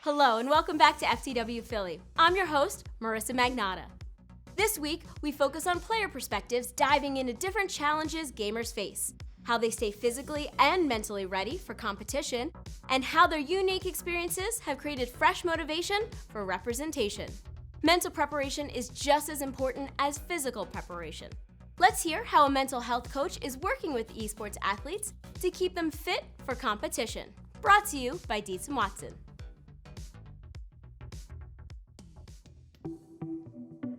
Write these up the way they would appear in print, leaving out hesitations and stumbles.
Hello and welcome back to FTW Philly. I'm your host, Marissa Magnata. This week, we focus on player perspectives, diving into different challenges gamers face, how they stay physically and mentally ready for competition, and how their unique experiences have created fresh motivation for representation. Mental preparation is just as important as physical preparation. Let's hear how a mental health coach is working with esports athletes to keep them fit for competition. Brought to you by Dietz & Watson.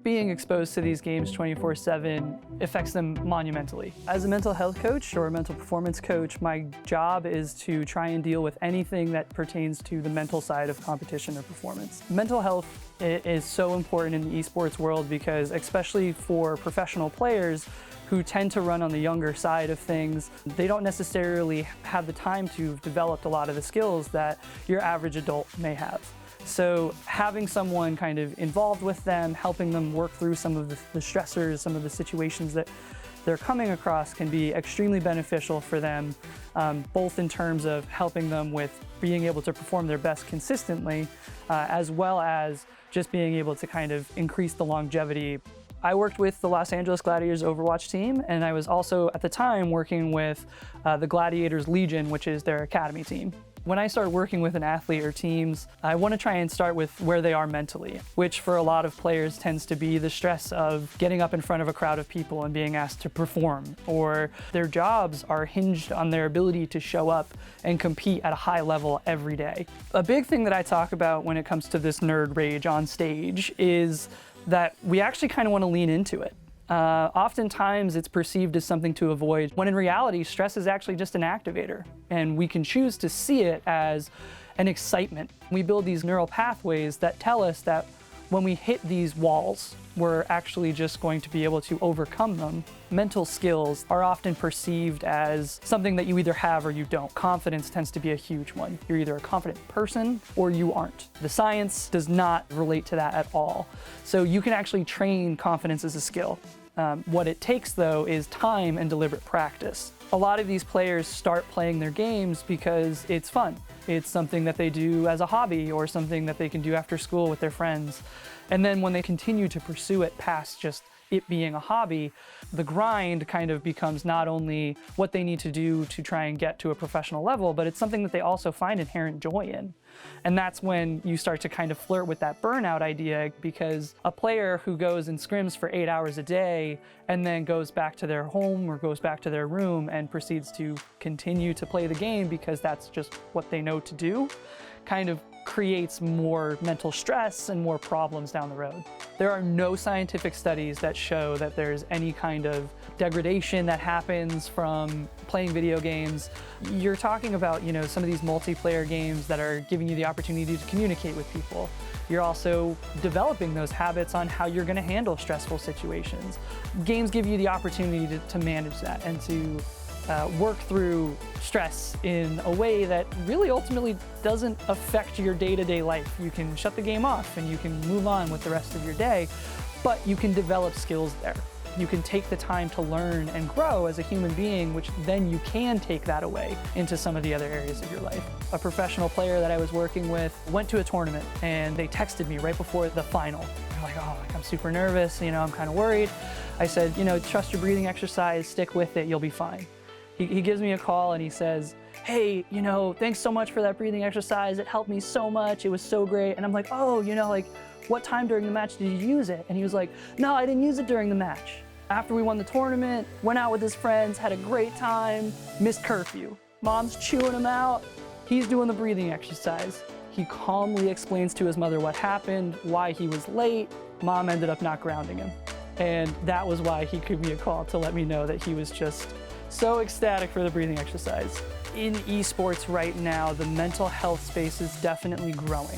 Being exposed to these games 24/7 affects them monumentally. As a mental health coach or a mental performance coach, my job is to try and deal with anything that pertains to the mental side of competition or performance. Mental health is so important in the esports world because, especially for professional players who tend to run on the younger side of things, they don't necessarily have the time to have developed a lot of the skills that your average adult may have. So having someone kind of involved with them, helping them work through some of the stressors, some of the situations that they're coming across can be extremely beneficial for them, both in terms of helping them with being able to perform their best consistently, as well as just being able to kind of increase the longevity. I worked with the Los Angeles Gladiators Overwatch team, and I was also at the time working with the Gladiators Legion, which is their academy team. When I start working with an athlete or teams, I want to try and start with where they are mentally, which for a lot of players tends to be the stress of getting up in front of a crowd of people and being asked to perform, or their jobs are hinged on their ability to show up and compete at a high level every day. A big thing that I talk about when it comes to this nerd rage on stage is that we actually kind of want to lean into it. Oftentimes it's perceived as something to avoid, when in reality, stress is actually just an activator, and we can choose to see it as an excitement. We build these neural pathways that tell us that when we hit these walls, we're actually just going to be able to overcome them. Mental skills are often perceived as something that you either have or you don't. Confidence tends to be a huge one. You're either a confident person or you aren't. The science does not relate to that at all. So you can actually train confidence as a skill. What it takes, though, is time and deliberate practice. A lot of these players start playing their games because it's fun. It's something that they do as a hobby or something that they can do after school with their friends. And then when they continue to pursue it past just it being a hobby, the grind kind of becomes not only what they need to do to try and get to a professional level, but it's something that they also find inherent joy in. And that's when you start to kind of flirt with that burnout idea, because a player who goes and scrims for 8 hours a day and then goes back to their home or goes back to their room and proceeds to continue to play the game because that's just what they know to do, kind of creates more mental stress and more problems down the road. There are no scientific studies that show that there's any kind of degradation that happens from playing video games. You're talking about, some of these multiplayer games that are giving you the opportunity to communicate with people. You're also developing those habits on how you're going to handle stressful situations. Games give you the opportunity to manage that and to work through stress in a way that really ultimately doesn't affect your day-to-day life. You can shut the game off and you can move on with the rest of your day, but you can develop skills there. You can take the time to learn and grow as a human being, which then you can take that away into some of the other areas of your life. A professional player that I was working with went to a tournament and they texted me right before the final. They're like, I'm super nervous, I'm kind of worried. I said, trust your breathing exercise, stick with it, you'll be fine. He gives me a call and he says, hey, thanks so much for that breathing exercise. It helped me so much. It was so great. And I'm like, what time during the match did you use it? And he was like, no, I didn't use it during the match. After we won the tournament, went out with his friends, had a great time, missed curfew. Mom's chewing him out. He's doing the breathing exercise. He calmly explains to his mother what happened, why he was late. Mom ended up not grounding him. And that was why he gave me a call to let me know that he was just so ecstatic for the breathing exercise. In esports right now, the mental health space is definitely growing.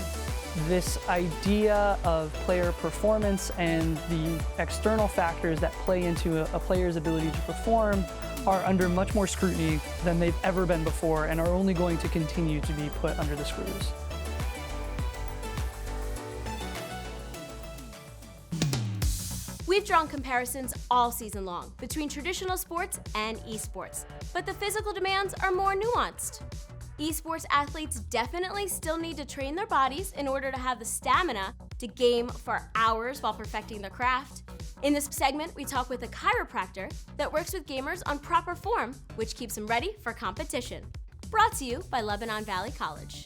This idea of player performance and the external factors that play into a player's ability to perform are under much more scrutiny than they've ever been before and are only going to continue to be put under the screws. We've drawn comparisons all season long between traditional sports and esports, but the physical demands are more nuanced. Esports athletes definitely still need to train their bodies in order to have the stamina to game for hours while perfecting their craft. In this segment, we talk with a chiropractor that works with gamers on proper form, which keeps them ready for competition. Brought to you by Lebanon Valley College.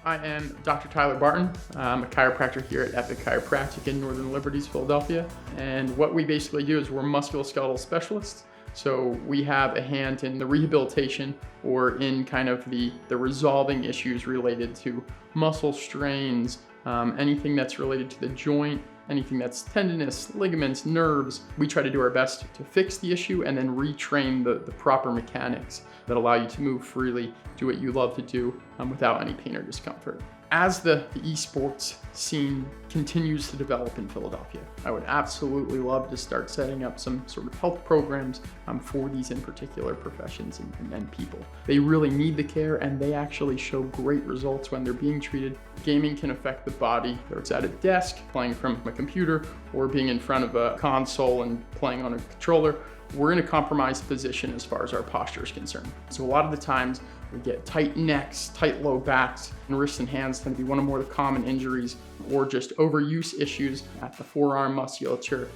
I am Dr. Tyler Barton. I'm a chiropractor here at Epic Chiropractic in Northern Liberties, Philadelphia. And what we basically do is we're musculoskeletal specialists. So we have a hand in the rehabilitation or in kind of the resolving issues related to muscle strains, anything that's related to the joint, anything that's tendinous, ligaments, nerves. We try to do our best to fix the issue and then retrain the proper mechanics that allow you to move freely, do what you love to do without any pain or discomfort. As the esports scene continues to develop in Philadelphia, I would absolutely love to start setting up some sort of health programs for these in particular professions and people. They really need the care and they actually show great results when they're being treated. Gaming can affect the body, whether it's at a desk, playing from a computer, or being in front of a console and playing on a controller. We're in a compromised position as far as our posture is concerned. So a lot of the times we get tight necks, tight low backs, and wrists and hands tend to be one of more of the common injuries, or just overuse issues at the forearm musculature.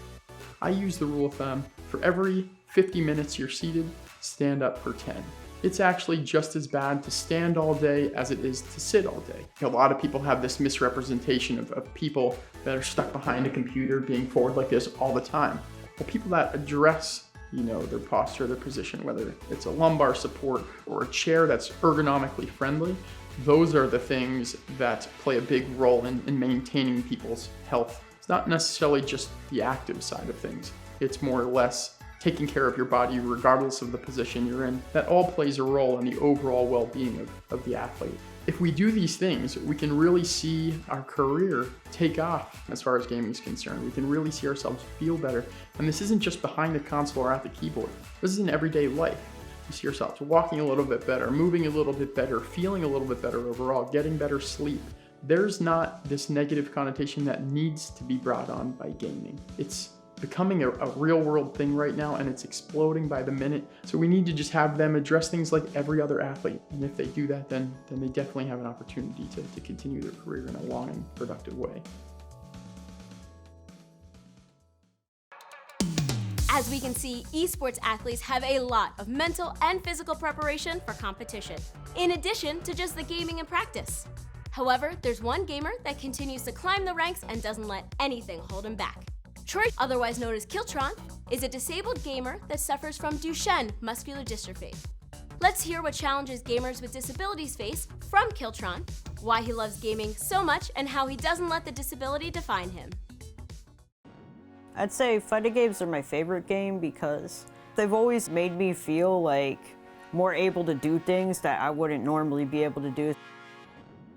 I use the rule of thumb, for every 50 minutes you're seated, stand up for 10. It's actually just as bad to stand all day as it is to sit all day. A lot of people have this misrepresentation of people that are stuck behind a computer being forward like this all the time. Well, people that address their posture, their position, whether it's a lumbar support or a chair that's ergonomically friendly, those are the things that play a big role in maintaining people's health. It's not necessarily just the active side of things. It's more or less taking care of your body regardless of the position you're in. That all plays a role in the overall well-being of the athlete. If we do these things, we can really see our career take off as far as gaming is concerned. We can really see ourselves feel better. And this isn't just behind the console or at the keyboard. This is in everyday life. You see yourselves walking a little bit better, moving a little bit better, feeling a little bit better overall, getting better sleep. There's not this negative connotation that needs to be brought on by gaming. It's becoming a real world thing right now, and it's exploding by the minute. So we need to just have them address things like every other athlete. And if they do that, then they definitely have an opportunity to continue their career in a long and productive way. As we can see, esports athletes have a lot of mental and physical preparation for competition, in addition to just the gaming and practice. However, there's one gamer that continues to climb the ranks and doesn't let anything hold him back. Troy, otherwise known as Kiltron, is a disabled gamer that suffers from Duchenne muscular dystrophy. Let's hear what challenges gamers with disabilities face from Kiltron, why he loves gaming so much, and how he doesn't let the disability define him. I'd say fighting games are my favorite game because they've always made me feel like more able to do things that I wouldn't normally be able to do.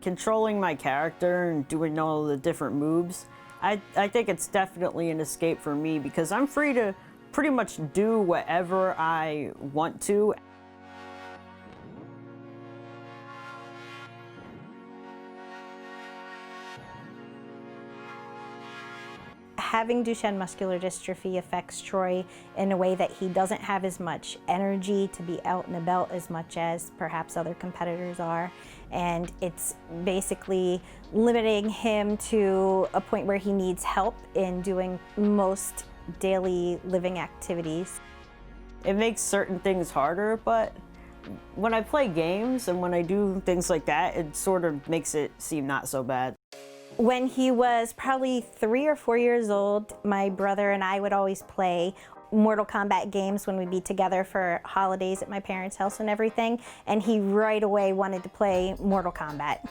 Controlling my character and doing all the different moves, I think it's definitely an escape for me because I'm free to pretty much do whatever I want to. Having Duchenne muscular dystrophy affects Troy in a way that he doesn't have as much energy to be out and about as much as perhaps other competitors are. And it's basically limiting him to a point where he needs help in doing most daily living activities. It makes certain things harder, but when I play games and when I do things like that, it sort of makes it seem not so bad. When he was probably 3 or 4 years old, my brother and I would always play Mortal Kombat games when we'd be together for holidays at my parents' house and everything, and he right away wanted to play Mortal Kombat.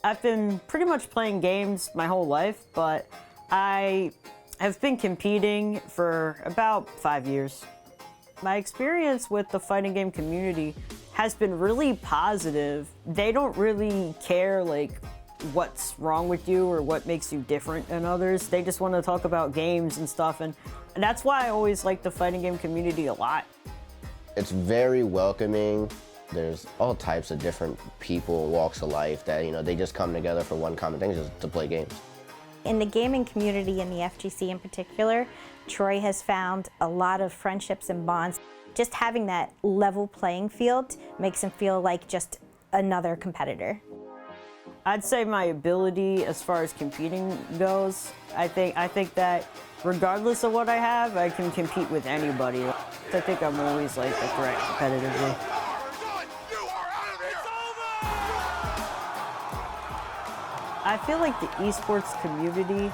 I've been pretty much playing games my whole life, but I have been competing for about 5 years. My experience with the fighting game community has been really positive. They don't really care what's wrong with you or what makes you different than others. They just want to talk about games and stuff, and that's why I always like the fighting game community a lot. It's very welcoming. There's all types of different people, walks of life that, they just come together for one common thing, just to play games. In the gaming community, in the FGC in particular, Troy has found a lot of friendships and bonds. Just having that level playing field makes him feel like just another competitor. I'd say my ability as far as competing goes, I think that regardless of what I have, I can compete with anybody. I think I'm always like a threat competitively. I feel like the esports community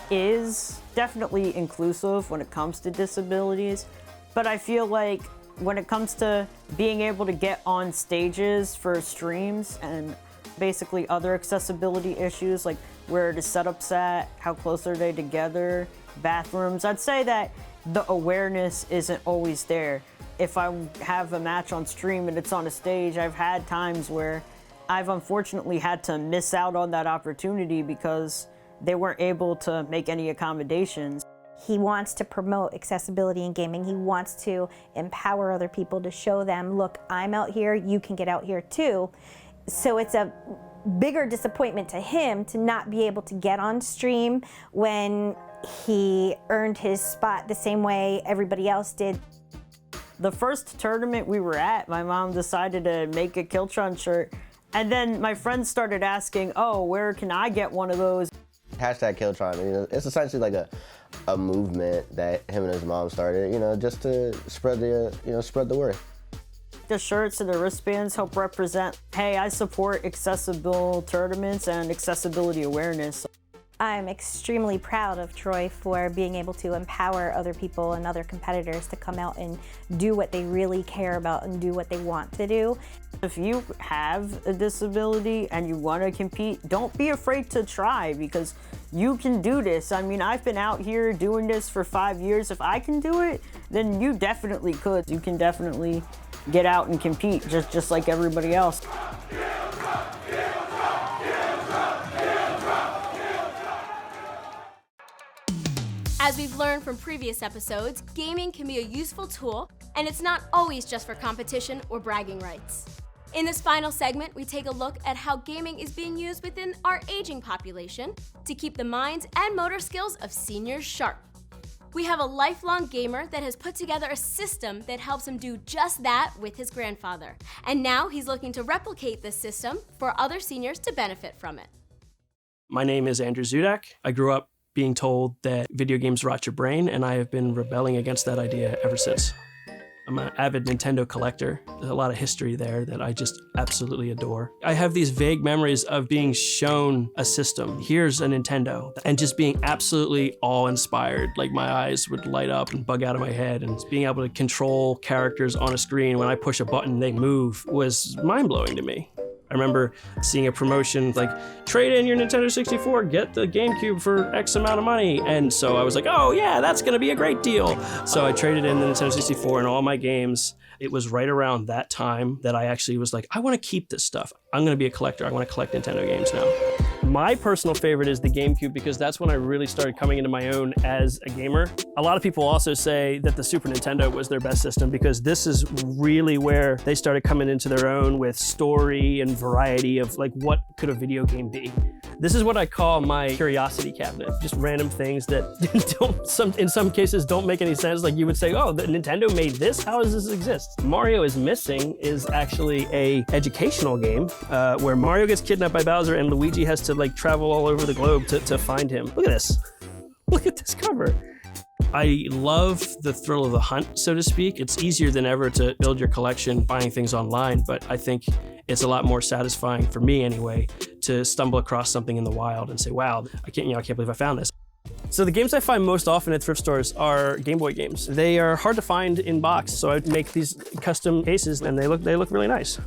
is definitely inclusive when it comes to disabilities, but I feel like when it comes to being able to get on stages for streams and basically other accessibility issues like where the setup's at, how close are they together, bathrooms, I'd say that the awareness isn't always there. If I have a match on stream and it's on a stage, I've had times where I've unfortunately had to miss out on that opportunity because they weren't able to make any accommodations. He wants to promote accessibility in gaming. He wants to empower other people to show them, look, I'm out here, you can get out here too. So it's a bigger disappointment to him to not be able to get on stream when he earned his spot the same way everybody else did. The first tournament we were at, my mom decided to make a Killtron shirt, and then my friends started asking, oh, where can I get one of those? Hashtag Killtron, it's essentially like a movement that him and his mom started, just to spread the word. The shirts and the wristbands help represent, hey, I support accessible tournaments and accessibility awareness. I'm extremely proud of Troy for being able to empower other people and other competitors to come out and do what they really care about and do what they want to do. If you have a disability and you want to compete, don't be afraid to try because you can do this. I mean, I've been out here doing this for 5 years. If I can do it, then you definitely could. You can definitely get out and compete just like everybody else. As we've learned from previous episodes, gaming can be a useful tool, and it's not always just for competition or bragging rights. In this final segment, we take a look at how gaming is being used within our aging population to keep the minds and motor skills of seniors sharp. We have a lifelong gamer that has put together a system that helps him do just that with his grandfather. And now he's looking to replicate this system for other seniors to benefit from it. My name is Andrew Zudak. I grew up being told that video games rot your brain, and I have been rebelling against that idea ever since. I'm an avid Nintendo collector. There's a lot of history there that I just absolutely adore. I have these vague memories of being shown a system. Here's a Nintendo, and just being absolutely awe-inspired. Like my eyes would light up and bug out of my head, and being able to control characters on a screen. When I push a button, they move, was mind-blowing to me. I remember seeing a promotion like, trade in your Nintendo 64, get the GameCube for X amount of money. And so I was like, oh yeah, that's gonna be a great deal. So I traded in the Nintendo 64 and all my games. It was right around that time that I actually was like, I wanna keep this stuff. I'm gonna be a collector. I wanna collect Nintendo games now. My personal favorite is the GameCube because that's when I really started coming into my own as a gamer. A lot of people also say that the Super Nintendo was their best system because this is really where they started coming into their own with story and variety of like, what could a video game be? This is what I call my curiosity cabinet. Just random things that in some cases don't make any sense. Like you would say, oh, the Nintendo made this? How does this exist? Mario is Missing is actually a educational game where Mario gets kidnapped by Bowser and Luigi has to like travel all over the globe to find him. Look at this. Look at this cover. I love the thrill of the hunt, so to speak. It's easier than ever to build your collection buying things online, but I think it's a lot more satisfying for me anyway to stumble across something in the wild and say, wow, I can't believe I found this. So the games I find most often at thrift stores are Game Boy games. They are hard to find in box, so I make these custom cases and they look really nice.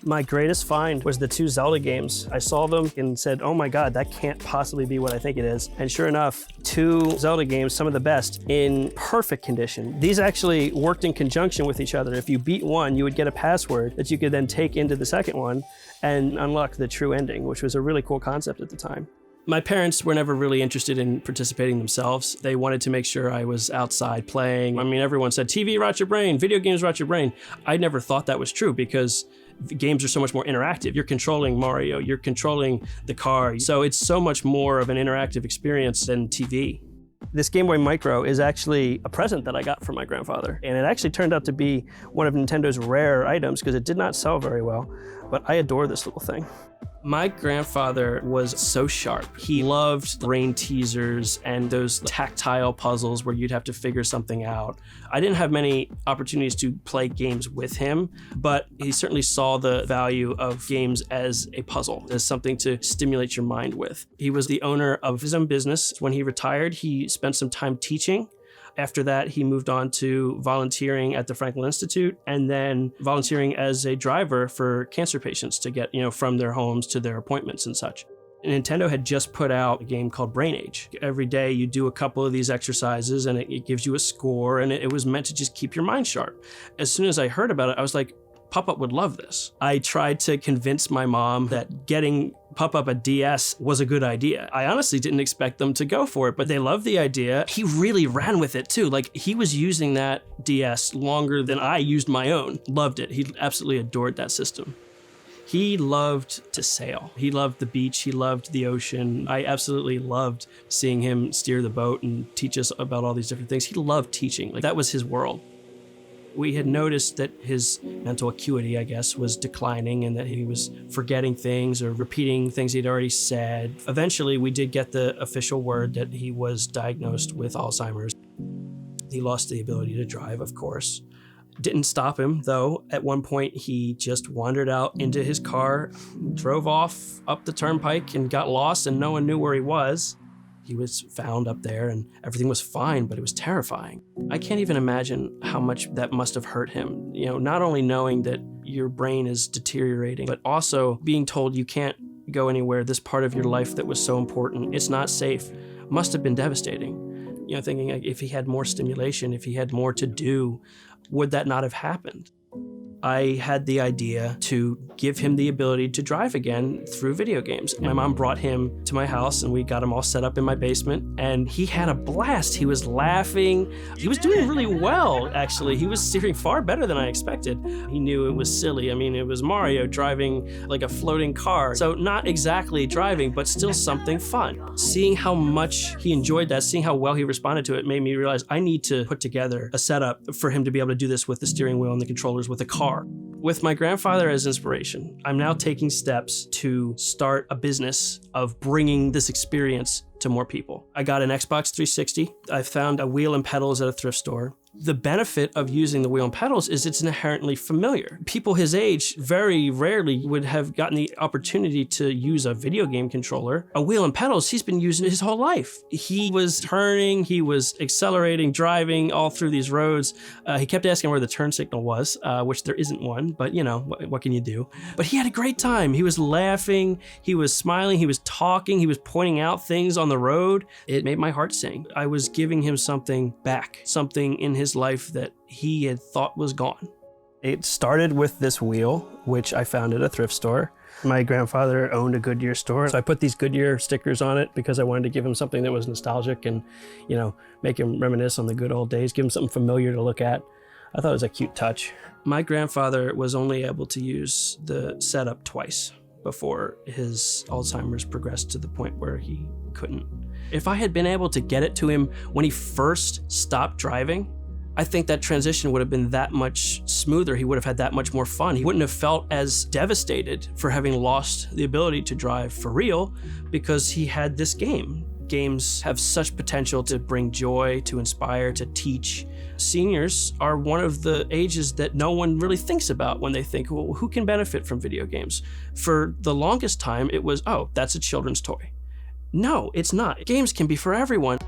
My greatest find was the 2 Zelda games. I saw them and said, oh my God, that can't possibly be what I think it is. And sure enough, 2 Zelda games, some of the best, in perfect condition. These actually worked in conjunction with each other. If you beat one, you would get a password that you could then take into the second one and unlock the true ending, which was a really cool concept at the time. My parents were never really interested in participating themselves. They wanted to make sure I was outside playing. I mean, everyone said, TV rot your brain, video games rot your brain. I never thought that was true because the games are so much more interactive. You're controlling Mario, you're controlling the car. So it's so much more of an interactive experience than TV. This Game Boy Micro is actually a present that I got from my grandfather, and it actually turned out to be one of Nintendo's rare items because it did not sell very well, but I adore this little thing. My grandfather was so sharp. He loved brain teasers and those tactile puzzles where you'd have to figure something out. I didn't have many opportunities to play games with him, but he certainly saw the value of games as a puzzle, as something to stimulate your mind with. He was the owner of his own business. When he retired, he spent some time teaching. After that, he moved on to volunteering at the Franklin Institute and then volunteering as a driver for cancer patients to get, from their homes to their appointments and such. Nintendo had just put out a game called Brain Age. Every day you do a couple of these exercises and it gives you a score, and it was meant to just keep your mind sharp. As soon as I heard about it, I was like, Pop-Up would love this. I tried to convince my mom that getting Pop-Up a DS was a good idea. I honestly didn't expect them to go for it, but they loved the idea. He really ran with it too. Like, he was using that DS longer than I used my own. Loved it. He absolutely adored that system. He loved to sail. He loved the beach. He loved the ocean. I absolutely loved seeing him steer the boat and teach us about all these different things. He loved teaching. Like, that was his world. We had noticed that his mental acuity, I guess, was declining and that he was forgetting things or repeating things he'd already said. Eventually, we did get the official word that he was diagnosed with Alzheimer's. He lost the ability to drive, of course. Didn't stop him, though. At one point, he just wandered out into his car, drove off up the turnpike and got lost, and no one knew where he was. He was found up there and everything was fine, but it was terrifying. I can't even imagine how much that must have hurt him. Not only knowing that your brain is deteriorating, but also being told you can't go anywhere. This part of your life that was so important, it's not safe, must have been devastating. Thinking like, if he had more stimulation, if he had more to do, would that not have happened? I had the idea to give him the ability to drive again through video games. My mom brought him to my house and we got him all set up in my basement, and he had a blast. He was laughing. He was doing really well, actually. He was steering far better than I expected. He knew it was silly. I mean, it was Mario driving like a floating car. So not exactly driving, but still something fun. Seeing how much he enjoyed that, seeing how well he responded to it made me realize I need to put together a setup for him to be able to do this with the steering wheel and the controllers with a car. With my grandfather as inspiration, I'm now taking steps to start a business of bringing this experience to more people. I got an Xbox 360. I found a wheel and pedals at a thrift store. The benefit of using the wheel and pedals is it's inherently familiar. People his age very rarely would have gotten the opportunity to use a video game controller. A wheel and pedals, he's been using his whole life. He was turning, he was accelerating, driving all through these roads. He kept asking where the turn signal was, which there isn't one, but what can you do? But he had a great time. He was laughing, he was smiling, he was talking, he was pointing out things on the road. It made my heart sing. I was giving him something back, something in his life that he had thought was gone. It started with this wheel, which I found at a thrift store. My grandfather owned a Goodyear store, so I put these Goodyear stickers on it because I wanted to give him something that was nostalgic and, make him reminisce on the good old days, give him something familiar to look at. I thought it was a cute touch. My grandfather was only able to use the setup twice before his Alzheimer's progressed to the point where he couldn't. If I had been able to get it to him when he first stopped driving, I think that transition would have been that much smoother. He would have had that much more fun. He wouldn't have felt as devastated for having lost the ability to drive for real because he had this game. Games have such potential to bring joy, to inspire, to teach. Seniors are one of the ages that no one really thinks about when they think, well, who can benefit from video games? For the longest time, it was, oh, that's a children's toy. No, it's not. Games can be for everyone.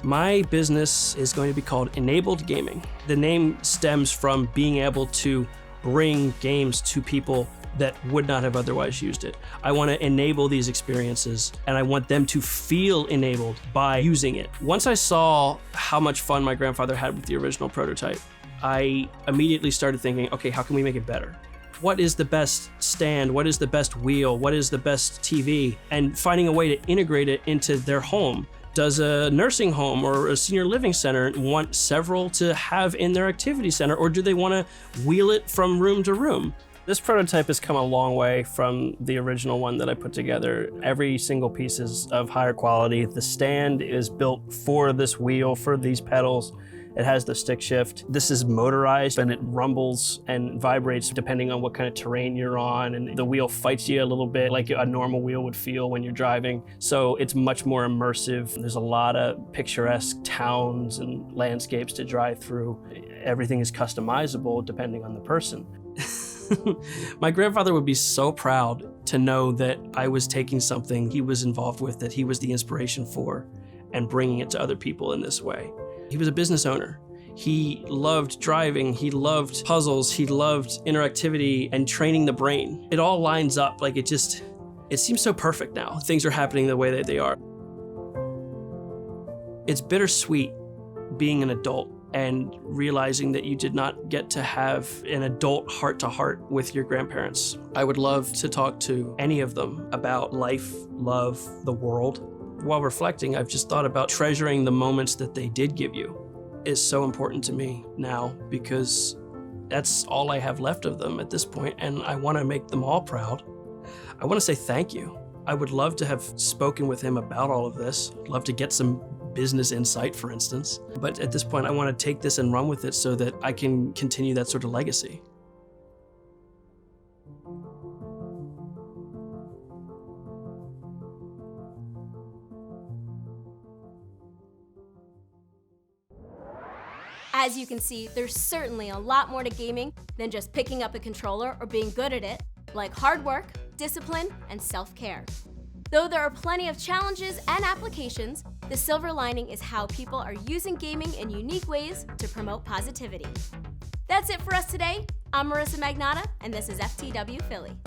My business is going to be called Enabled Gaming. The name stems from being able to bring games to people that would not have otherwise used it. I want to enable these experiences and I want them to feel enabled by using it. Once I saw how much fun my grandfather had with the original prototype, I immediately started thinking, okay, how can we make it better? What is the best stand? What is the best wheel? What is the best TV? And finding a way to integrate it into their home. Does a nursing home or a senior living center want several to have in their activity center, or do they want to wheel it from room to room? This prototype has come a long way from the original one that I put together. Every single piece is of higher quality. The stand is built for this wheel, for these pedals. It has the stick shift. This is motorized and it rumbles and vibrates depending on what kind of terrain you're on, and the wheel fights you a little bit like a normal wheel would feel when you're driving. So it's much more immersive. There's a lot of picturesque towns and landscapes to drive through. Everything is customizable depending on the person. My grandfather would be so proud to know that I was taking something he was involved with, that he was the inspiration for, and bringing it to other people in this way. He was a business owner. He loved driving, he loved puzzles, he loved interactivity and training the brain. It all lines up, like it seems so perfect now. Things are happening the way that they are. It's bittersweet being an adult and realizing that you did not get to have an adult heart-to-heart with your grandparents. I would love to talk to any of them about life, love, the world. While reflecting, I've just thought about treasuring the moments that they did give you is so important to me now, because that's all I have left of them at this point, and I want to make them all proud. I want to say thank you. I would love to have spoken with him about all of this. I'd love to get some business insight, for instance. But at this point, I want to take this and run with it so that I can continue that sort of legacy. As you can see, there's certainly a lot more to gaming than just picking up a controller or being good at it, like hard work, discipline, and self-care. Though there are plenty of challenges and applications, the silver lining is how people are using gaming in unique ways to promote positivity. That's it for us today. I'm Marissa Magnata, and this is FTW Philly.